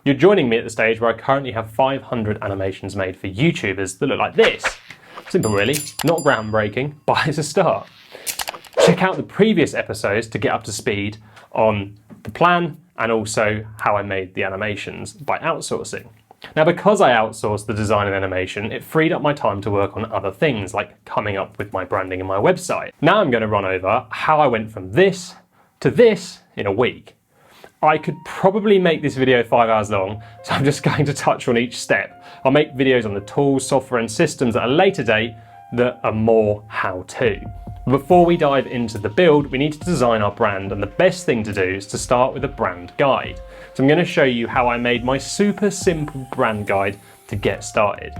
You're joining me at the stage where I currently have 500 animations made for YouTubers that look like this. Simple really, not groundbreaking, but it's a start. Check out the previous episodes to get up to speed on the plan and also how I made the animations by outsourcing. Now, because I outsourced the design and animation, it freed up my time to work on other things like coming up with my branding and my website. Now I'm going to run over how I went from this to this in a week. I could probably make this video 5 hours long, so I'm just going to touch on each step. I'll make videos on the tools, software and systems at a later date that are more how-to. Before we dive into the build, we need to design our brand, and the best thing to do is to start with a brand guide. So I'm going to show you how I made my super simple brand guide to get started.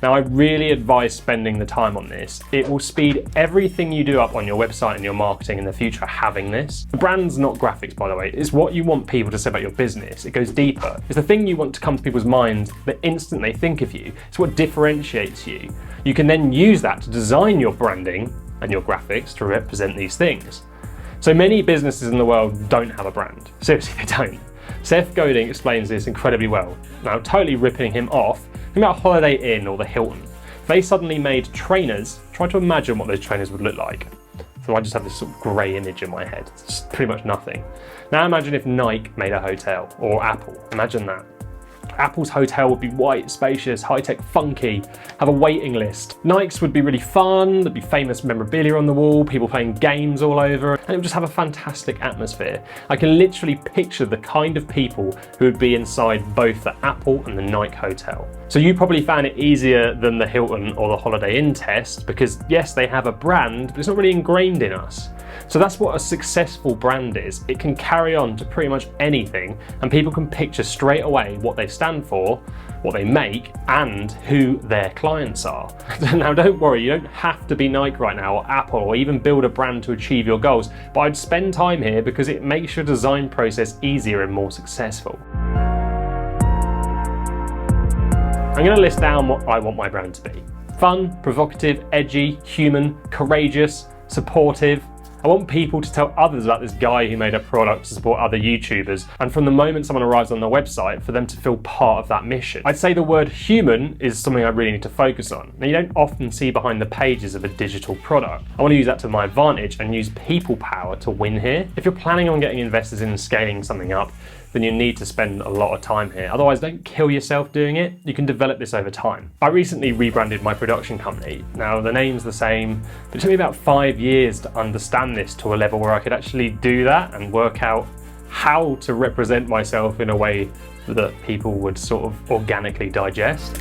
Now, I really advise spending the time on this. It will speed everything you do up on your website and your marketing in the future having this. The brand's not graphics, by the way. It's what you want people to say about your business. It goes deeper. It's the thing you want to come to people's minds the instant they think of you. It's what differentiates you. You can then use that to design your branding and your graphics to represent these things. So many businesses in the world don't have a brand. Seriously, they don't. Seth Godin explains this incredibly well. Now, totally ripping him off, think about Holiday Inn or the Hilton. If they suddenly made trainers, try to imagine what those trainers would look like. So I just have this sort of grey image in my head. It's just pretty much nothing. Now imagine if Nike made a hotel, or Apple. Imagine that. Apple's hotel would be white, spacious, high-tech, funky, have a waiting list. Nike's would be really fun, there'd be famous memorabilia on the wall, people playing games all over, and it would just have a fantastic atmosphere. I can literally picture the kind of people who would be inside both the Apple and the Nike hotel. So you probably found it easier than the Hilton or the Holiday Inn test because yes, they have a brand, but it's not really ingrained in us. So that's what a successful brand is. It can carry on to pretty much anything and people can picture straight away what they stand for, what they make, and who their clients are. Now don't worry, you don't have to be Nike right now or Apple or even build a brand to achieve your goals, but I'd spend time here because it makes your design process easier and more successful. I'm going to list down what I want my brand to be. Fun, provocative, edgy, human, courageous, supportive. I want people to tell others about this guy who made a product to support other YouTubers, and from the moment someone arrives on the website, for them to feel part of that mission. I'd say the word human is something I really need to focus on. Now, you don't often see behind the pages of a digital product. I want to use that to my advantage and use people power to win here. If you're planning on getting investors in and scaling something up, then you need to spend a lot of time here. Otherwise, don't kill yourself doing it. You can develop this over time. I recently rebranded my production company. Now, the name's the same, but it took me about 5 years to understand this to a level where I could actually do that and work out how to represent myself in a way that people would sort of organically digest.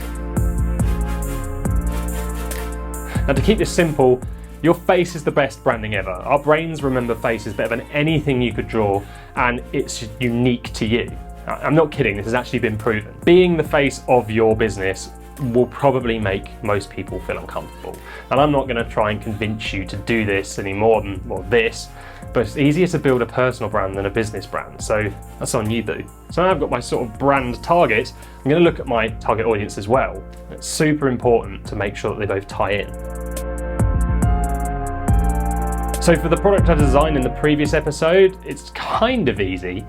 Now, to keep this simple, your face is the best branding ever. Our brains remember faces better than anything you could draw, and it's unique to you. I'm not kidding, this has actually been proven. Being the face of your business will probably make most people feel uncomfortable. And I'm not going to try and convince you to do this any more than, well, this, but it's easier to build a personal brand than a business brand, so that's on you, boo. So now I've got my sort of brand target, I'm going to look at my target audience as well. It's super important to make sure that they both tie in. So for the product I designed in the previous episode, it's kind of easy.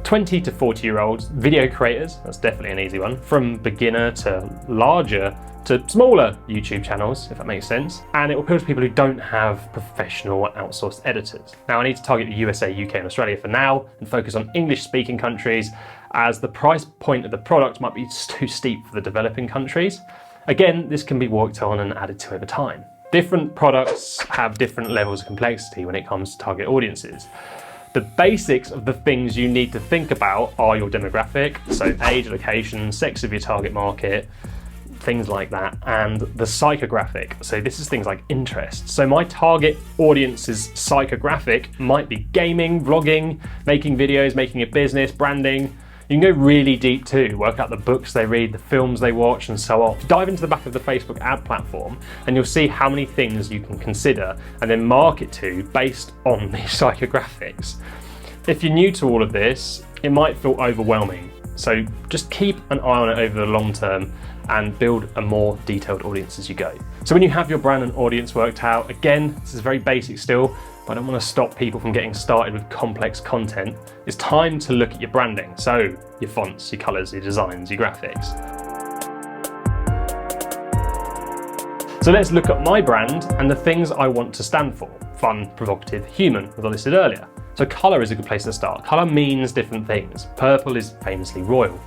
20 to 40-year-olds, video creators, that's definitely an easy one, from beginner to larger to smaller YouTube channels, if that makes sense. And it will appeal to people who don't have professional outsourced editors. Now, I need to target the USA, UK and Australia for now and focus on English-speaking countries, as the price point of the product might be too steep for the developing countries. Again, this can be worked on and added to over time. Different products have different levels of complexity when it comes to target audiences. The basics of the things you need to think about are your demographic, so age, location, sex of your target market, things like that, and the psychographic, so this is things like interests. So my target audience's psychographic might be gaming, vlogging, making videos, making a business, branding. You can go really deep too, work out the books they read, the films they watch, and so on. Dive into the back of the Facebook ad platform and you'll see how many things you can consider and then market to based on these psychographics. If you're new to all of this, it might feel overwhelming. So just keep an eye on it over the long term and build a more detailed audience as you go. So when you have your brand and audience worked out, again, this is very basic still, but I don't want to stop people from getting started with complex content. It's time to look at your branding. So your fonts, your colors, your designs, your graphics. So let's look at my brand and the things I want to stand for. Fun, provocative, human, as I listed earlier. So color is a good place to start. Color means different things. Purple is famously royal.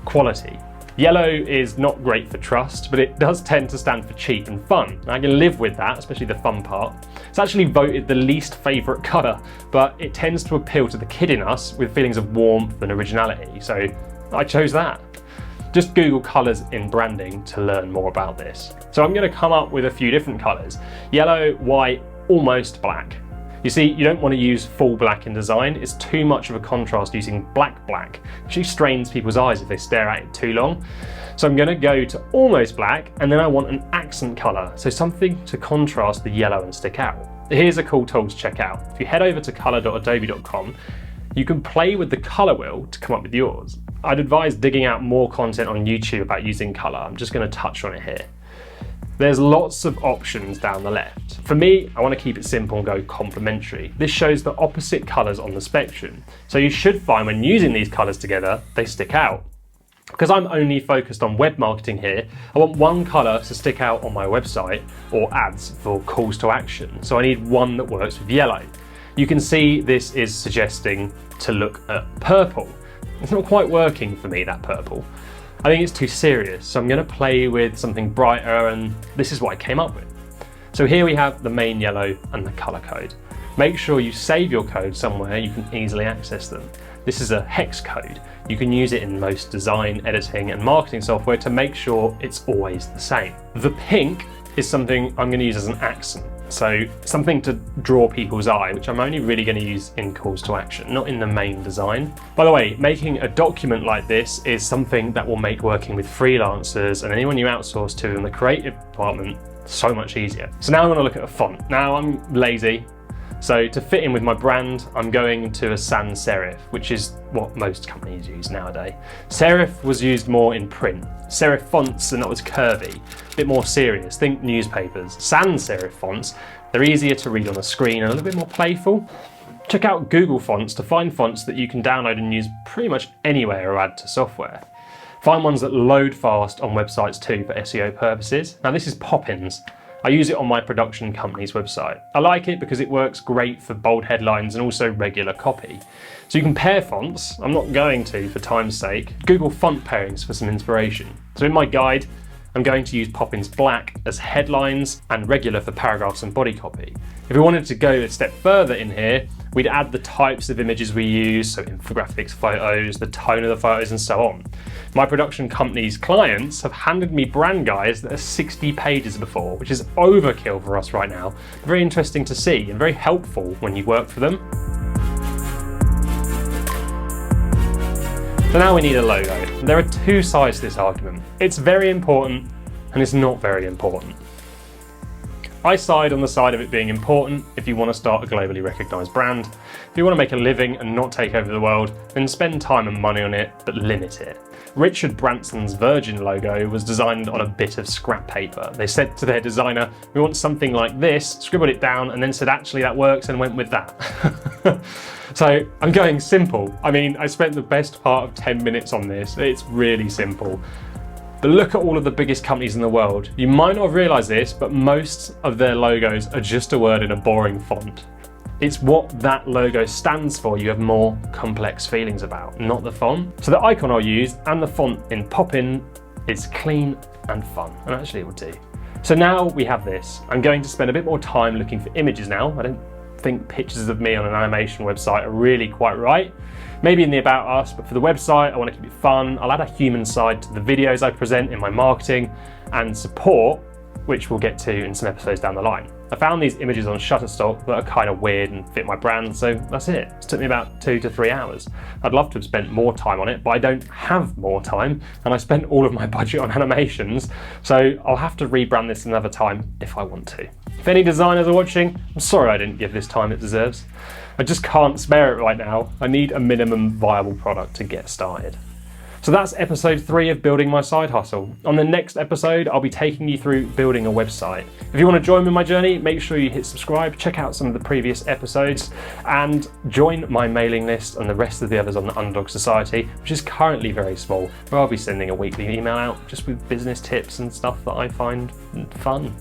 Quality. Yellow is not great for trust, but it does tend to stand for cheap and fun. And I can live with that, especially the fun part. It's actually voted the least favourite colour, but it tends to appeal to the kid in us with feelings of warmth and originality, so I chose that. Just Google colours in branding to learn more about this. So I'm going to come up with a few different colours. Yellow, white, almost black. You see, you don't want to use full black in design. It's too much of a contrast using black. It actually strains people's eyes if they stare at it too long. So I'm going to go to almost black, and then I want an accent colour, so something to contrast the yellow and stick out. Here's a cool tool to check out. If you head over to color.adobe.com, you can play with the colour wheel to come up with yours. I'd advise digging out more content on YouTube about using colour. I'm just going to touch on it here. There's lots of options down the left. For me, I want to keep it simple and go complementary. This shows the opposite colours on the spectrum. So you should find when using these colours together, they stick out. Because I'm only focused on web marketing here, I want one colour to stick out on my website or ads for calls to action. So I need one that works with yellow. You can see this is suggesting to look at purple. It's not quite working for me, that purple. I think it's too serious, so I'm going to play with something brighter, and this is what I came up with. So here we have the main yellow and the colour code. Make sure you save your code somewhere you can easily access them. This is a hex code. You can use it in most design, editing and marketing software to make sure it's always the same. The pink is something I'm going to use as an accent. So something to draw people's eye, which I'm only really going to use in calls to action, not in the main design. By the way, making a document like this is something that will make working with freelancers and anyone you outsource to in the creative department so much easier. So now I want to look at a font. Now I'm lazy. So to fit in with my brand, I'm going to a sans serif, which is what most companies use nowadays. Serif was used more in print. Serif fonts are not as curvy, a bit more serious, think newspapers. Sans serif fonts, they're easier to read on the screen and a little bit more playful. Check out Google Fonts to find fonts that you can download and use pretty much anywhere or add to software. Find ones that load fast on websites too for SEO purposes. Now this is Poppins. I use it on my production company's website. I like it because it works great for bold headlines and also regular copy. So you can pair fonts. I'm not going to for time's sake. Google font pairings for some inspiration. So in my guide, I'm going to use Poppins Black as headlines and regular for paragraphs and body copy. If we wanted to go a step further in here, we'd add the types of images we use, so infographics, photos, the tone of the photos and so on. My production company's clients have handed me brand guides that are 60 pages before, which is overkill for us right now. Very interesting to see and very helpful when you work for them. So now we need a logo. There are two sides to this argument. It's very important and it's not very important. I side on the side of it being important if you want to start a globally recognised brand. If you want to make a living and not take over the world, then spend time and money on it, but limit it. Richard Branson's Virgin logo was designed on a bit of scrap paper. They said to their designer, we want something like this, scribbled it down, and then said, actually that works, and went with that. So I'm going simple. I mean, I spent the best part of 10 minutes on this. It's really simple. But look at all of the biggest companies in the world. You might not have realised this, but most of their logos are just a word in a boring font. It's what that logo stands for you have more complex feelings about, not the font. So the icon I'll use and the font in Poppin is clean and fun, and actually it will do. So now we have this. I'm going to spend a bit more time looking for images now. I don't think pictures of me on an animation website are really quite right. Maybe in the About Us, but for the website, I want to keep it fun. I'll add a human side to the videos I present in my marketing and support, which we'll get to in some episodes down the line. I found these images on Shutterstock that are kind of weird and fit my brand, so that's it. It took me about 2 to 3 hours. I'd love to have spent more time on it, but I don't have more time, and I spent all of my budget on animations, so I'll have to rebrand this another time if I want to. If any designers are watching, I'm sorry I didn't give this time it deserves. I just can't spare it right now. I need a minimum viable product to get started. So that's episode 3 of Building My Side Hustle. On the next episode, I'll be taking you through building a website. If you want to join me in my journey, make sure you hit subscribe, check out some of the previous episodes, and join my mailing list and the rest of the others on the Underdog Society, which is currently very small, where I'll be sending a weekly email out just with business tips and stuff that I find fun.